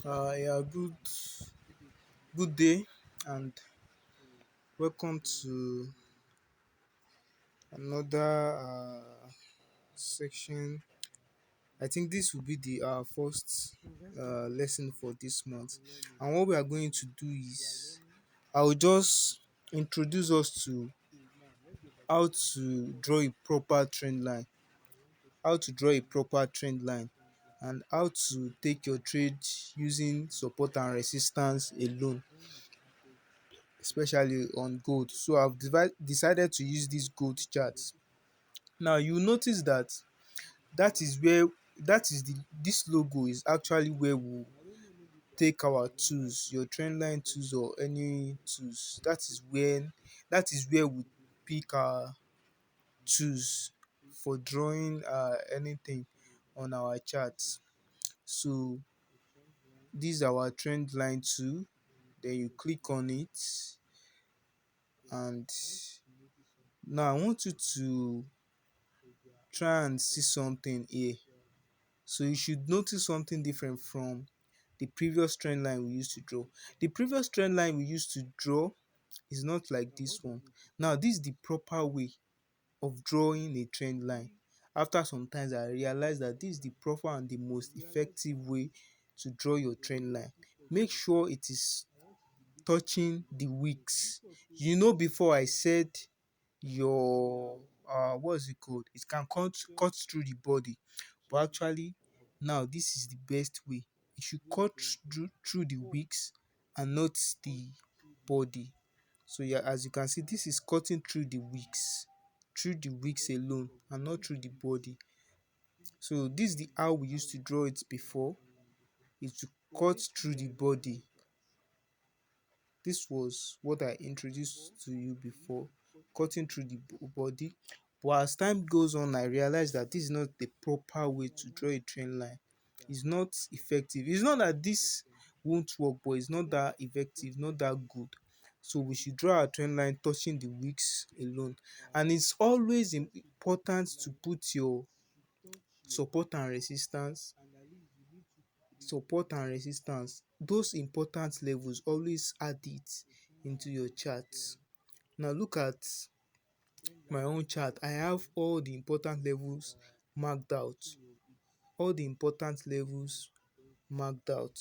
Yeah, good day, and welcome to another section. I think this will be the first lesson for this month, and what we are going to do is I will just introduce us to how to draw a proper trend line, and how to take your trade using support and resistance alone, especially on gold. So I've decided to use this gold chart. Now you notice that that is where that is the this logo is actually where we take our tools, your trendline tools or any tools. That is where we pick our tools for drawing anything on our charts. So this is our trend line tool. Then you click on it, and now I want you to try and see something here. So you should notice something different from the previous trend line we used to draw. The previous trend line we used to draw is not like this one. Now this is the proper way of drawing a trend line. After some times I realized that this is the proper and the most effective way to draw your trend line. Make sure it is touching the wicks. Before I said your what's it called, it can cut through the body, but actually now this is the best way. It should cut through the wicks and not the body. So yeah, as you can see, this is cutting through the wicks alone and not through the body. So this is the how we used to draw it before. It to cut through the body. This was what I introduced to you before, cutting through the body. But as time goes on, I realized that this is not the proper way to draw a trend line. It's not effective. It's not that this won't work, but it's not that effective, not that good. So we should draw a trend line touching the wicks alone. And it's always important to put your support and resistance those important levels, always add it into your chart. Now look at my own chart. I have all the important levels marked out. All the important levels marked out.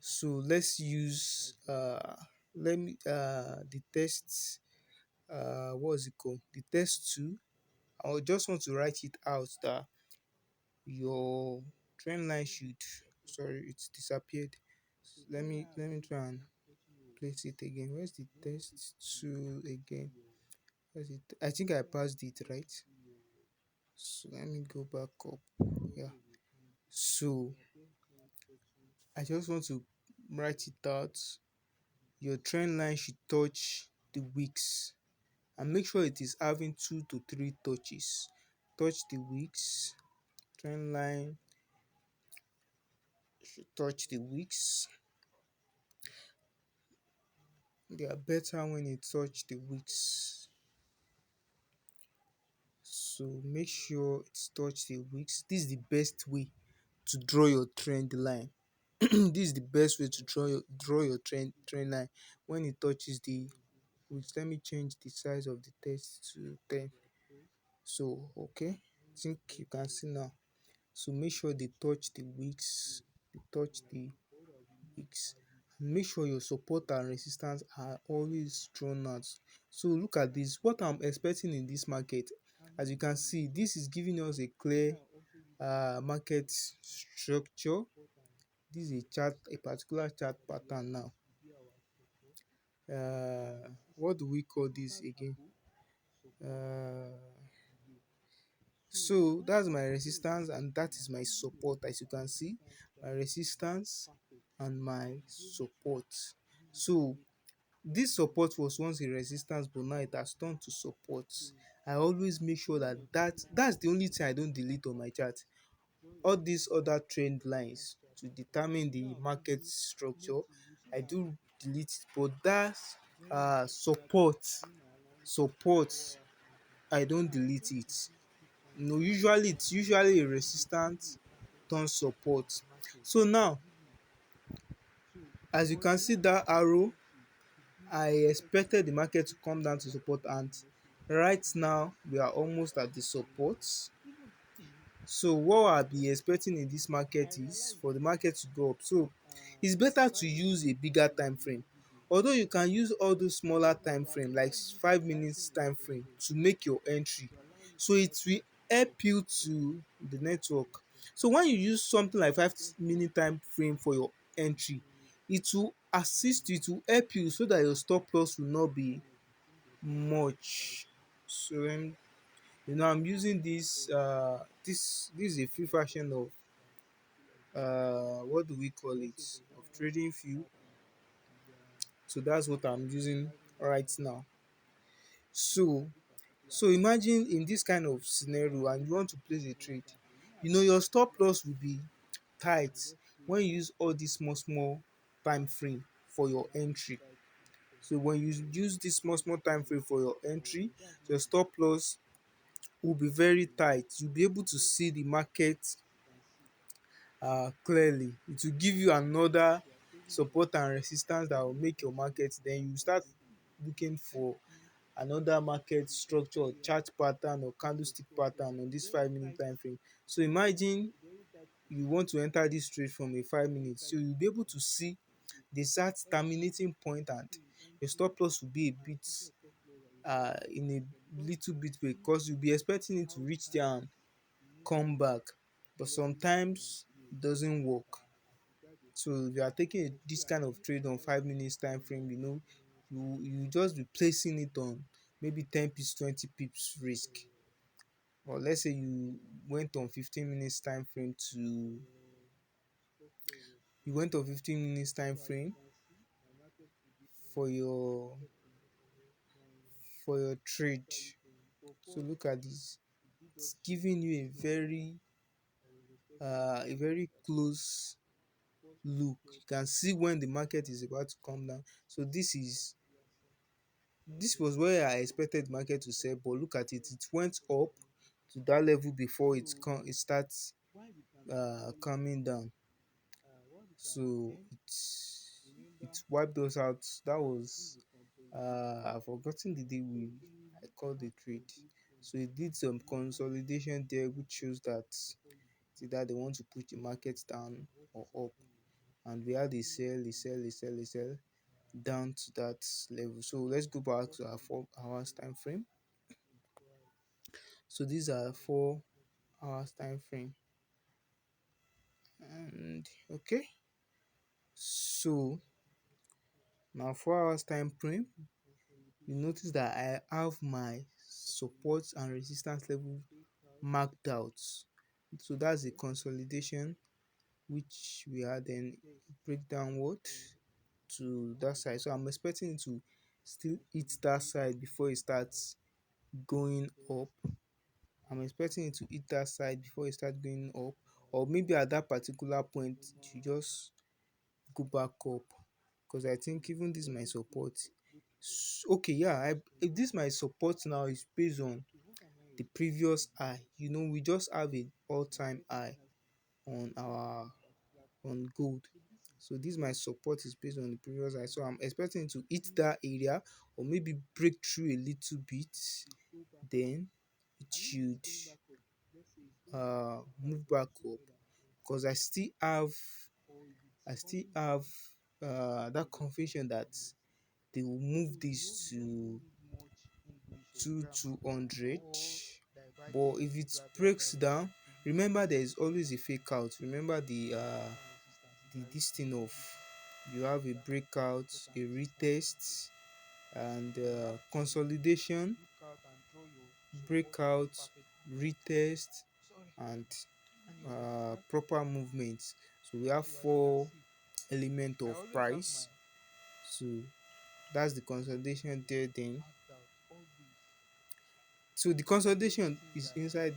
So let's use let me the test, what's it called? The test 2. I just want to write it out that your trend line should, sorry, it's disappeared. Let me try and place it again. Where's the test 2 again? Where's it? I think I passed it, right? So let me go back up. Yeah. So I just want to write it out. Your trend line should touch the wicks, and make sure it is having 2 to 3 touches. Touch the wicks. Trend line should touch the wicks. They are better when it touch the wicks. So make sure it's touch the wicks. This is the best way to draw your trend line. This is the best way to draw your trend line when it touches the wicks. Let me change the size of the text to 10. So okay, I think you can see now. So make sure they touch the wicks. They touch the wicks. And make sure your support and resistance are always drawn out. So look at this. What I'm expecting in this market, as you can see, this is giving us a clear market structure. This is a particular chart pattern now. What do we call this again? Uh, so that's my resistance and that is my support. As you can see, my resistance and my support. So this support was once a resistance, but now it has turned to support. I always make sure that's the only thing I don't delete on my chart. All these other trend lines to determine the market structure, I do delete it, but that's support, I don't delete it. Usually it's usually a resistance turn support. So now As you can see that arrow, I expected the market to come down to support, and right now we are almost at the support. So what I'll be expecting in this market is for the market to go up. So it's better to use a bigger time frame. Although you can use all those smaller time frame like 5 minutes time frame to make your entry. So it will help you to the network. So when you use something like 5 minute time frame for your entry, it will assist you, it will help you so that your stop loss will not be much. So I'm using this is a free version of what do we call it, of trading view. So that's what I'm using right now. So so imagine in this kind of scenario and you want to place a trade, your stop loss will be tight when you use all this small small time frame for your entry. So when you use this small small time frame for your entry, your stop loss will be very tight. You'll be able to see the market clearly. It will give you another support and resistance that will make your market, then you start looking for another market structure or chart pattern or candlestick pattern on this 5 minute time frame. So imagine you want to enter this trade from a 5 minutes, so you'll be able to see the exact terminating point, and your stop loss will be a bit in a little bit way, because you'll be expecting it to reach there and come back, but sometimes it doesn't work. So if you are taking this kind of trade on 5 minutes time frame, you just be placing it on maybe 10 pips, 20 pips risk. Or let's say you went on 15 minutes time frame for your trade. So look at this. It's giving you a very close look. You can see when the market is about to come down. So this was where I expected market to sell, but look at it. It went up to that level before it starts coming down. So it wiped us out. That was I've forgotten the day I called the trade. So it did some consolidation there, which shows that either they want to push the market down or up. And we had a sell down to that level. So let's go back to our 4 hours time frame. So these are 4 hours time frame. And okay, so now 4 hours time frame, you notice that I have my support and resistance level marked out. So that's a consolidation which we had, then break downward to that side. So I'm expecting it to still hit that side before it starts going up. I'm expecting it to hit that side before it starts going up, or maybe at that particular point you just go back up, because I think even this my support. Okay, yeah, if this my support now is based on the previous high. We just have a all-time high on our on gold. So this my support is based on the previous high. So I'm expecting to hit that area or maybe break through a little bit. Then it should move back up, because I still have that conviction that they will move this to 200. But if it breaks down, remember there is always a fake out. Remember the this thing of, you have a breakout, a retest, and consolidation, breakout, retest, and proper movements. So we have 4 elements of price. So that's the consolidation there. Then so the consolidation is inside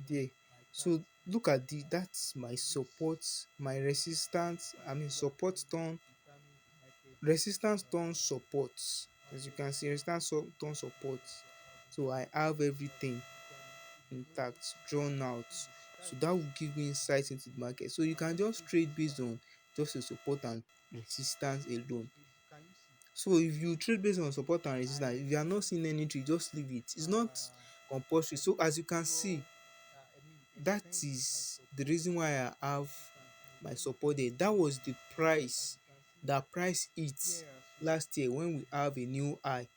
there. So look at that's my support, my resistance, support turn, resistance turn support. As you can see, resistance turn support. So I have everything intact, drawn out. So that will give me insight into the market. So you can just trade based on just a support and resistance alone. So if you trade based on support and resistance, if you are not seeing any trade, just leave it. It's not compulsory. So as you can see, that is the reason why I have my support there. That was the price that price hit last year when we have a new high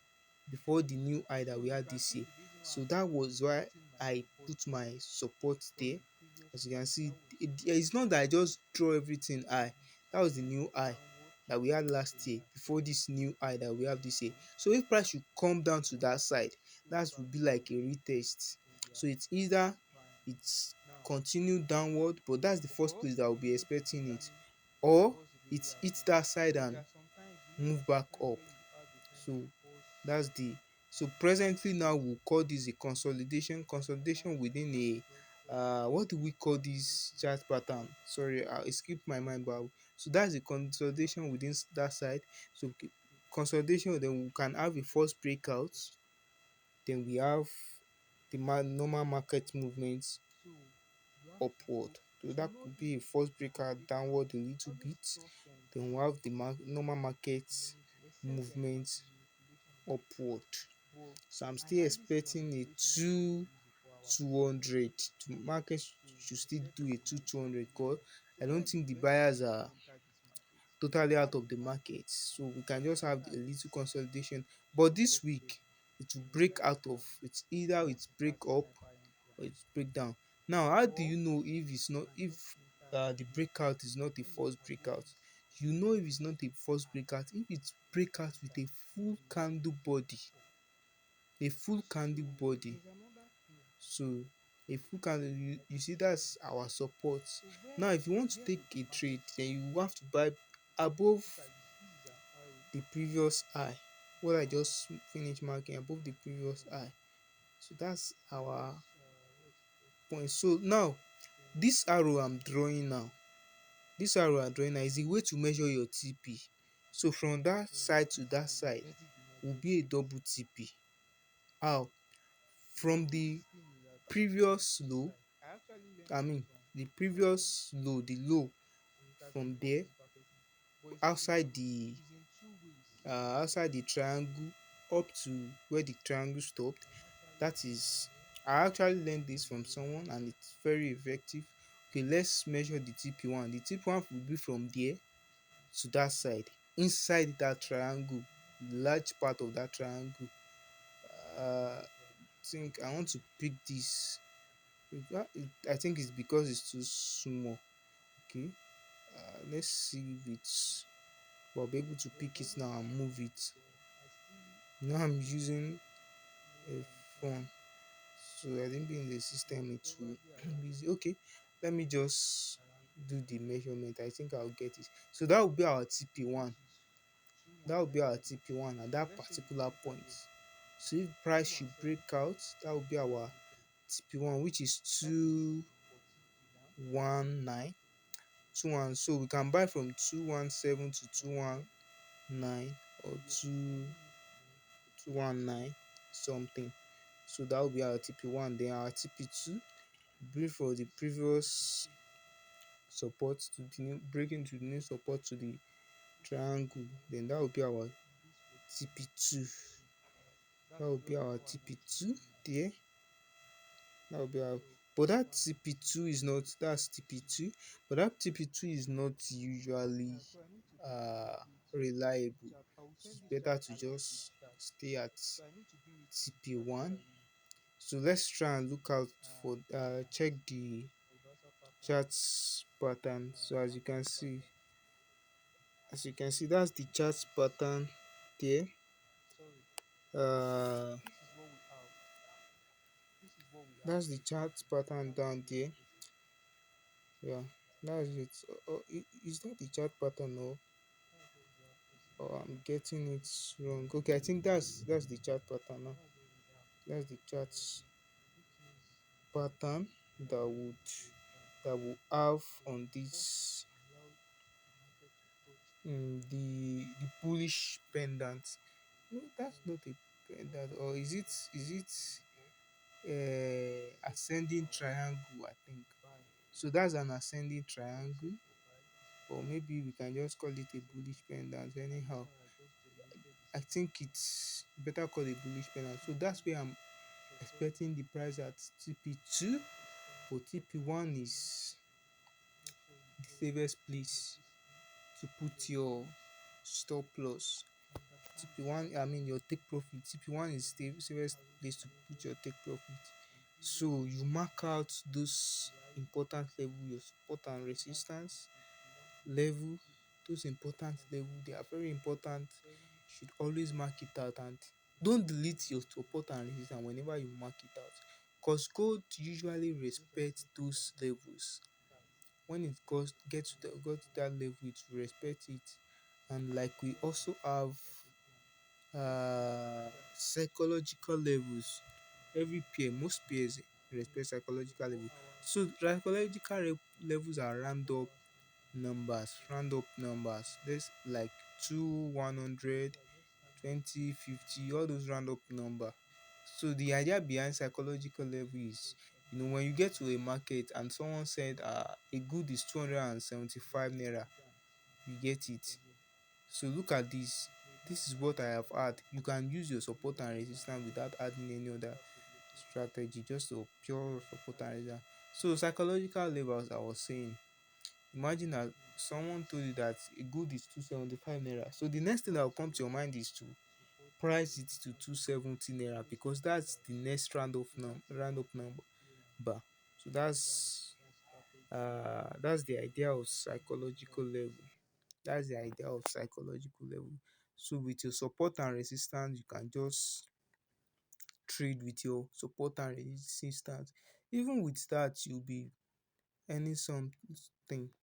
before the new high that we had this year. So that was why I put my support there. As you can see, it's not that I just draw everything high. That was the new high that we had last year before this new high that we have this year. So if price should come down to that side, that would be like a retest. So it's either it's continue downward, but that's the first place that I'll be expecting it, or it hits that side and move back up. So that's the so presently now we'll call this a consolidation within a what do we call this chart pattern? Sorry, I skipped my mind, but so that's the consolidation within that side. So consolidation, then we can have a first breakout, then we have the normal market movements upward. So that could be a first breakout downward a little bit, then we have the normal market movement upward. So I'm still expecting a 200 to market should still do a 200 because I don't think the buyers are totally out of the market. So we can just have a little consolidation. But this week it will break out of it, either it's break up or it's break down. Now how do you know if it's not if the breakout is not the first breakout? You know if it's not a first breakout if it's breakout with a full candle body, a full candle body. So a full candle, you see that's our support. Now if you want to take a trade, then you have to buy above the previous high, what I just finished marking above the previous high. So that's our point. So now this arrow I'm drawing now, this arrow I'm drawing now is a way to measure your TP. So from that side to that side will be a double TP. How? From the previous low, I mean the previous low, the low from there outside the outside the triangle up to where the triangle stopped. That is, I actually learned this from someone and it's very effective. Okay, let's measure the TP1. The TP1 will be from there to that side, inside that triangle, large part of that triangle. Think I want to pick this. I think it's because it's too small. Okay, let's see if it's, we'll be able to pick it now and move it. Now I'm using a phone, so I think in the system it will be easy. Okay, let me just do the measurement. I think I'll get it. So that will be our TP1. That will be our TP1 at that particular point. So if price should break out, that will be our TP1, which is 219. 21. So we can buy from 217 to 219 or 219 something. So that will be our TP1. Then our TP2, break for the previous support to the new, break into the new support to the triangle. Then that will be our TP2. That will be our TP2 there. That will be our, but that TP2 is not, that's TP2, but that TP2 is not usually uh reliable. So it's better to just stay at TP1. So let's try and look out for check the charts pattern. So as you can see that's the charts pattern there. uh that's the charts pattern down there. Yeah, that's it. Is that the chart pattern, or I'm getting it wrong? Okay, I think that's the chart pattern now. That's the chart pattern that would that will have on this the bullish pendant. No, that's not a pendant, or is it ascending triangle? I think so. That's an ascending triangle. or maybe we can just call it a bullish pendant. Anyhow, I think it's better called a bullish pendant. So that's where I'm expecting the price at TP2, but TP1 is the safest place to put your stop loss. TP1, I mean your take profit. TP1 is the safest place to put your take profit. So you mark out those important level, your support and resistance level. Those important level, they are very important. You should always mark it out, and don't delete your support and resistance whenever you mark it out, because gold usually respect those levels. When it goes got to that level, it will respect it. And like we also have psychological levels. Every pair, most pairs respect psychological level. So psychological levels are round up numbers. There's like 2, 100, 20, 50, all those round up number. So the idea behind psychological level is, when you get to a market and someone said a good is 275 naira, you get it. So look at this. This is what I have had. You can use your support and resistance without adding any other strategy, just to pure support and resistance. So psychological levels, I was saying, imagine that someone told you that a good is 275 naira. So the next thing that will come to your mind is to price it to 270 naira, because that's the next round up number. So that's the idea of psychological level. That's the idea of psychological level. So with your support and resistance, you can just trade with your support and resistance. Even with that, you'll be earning something.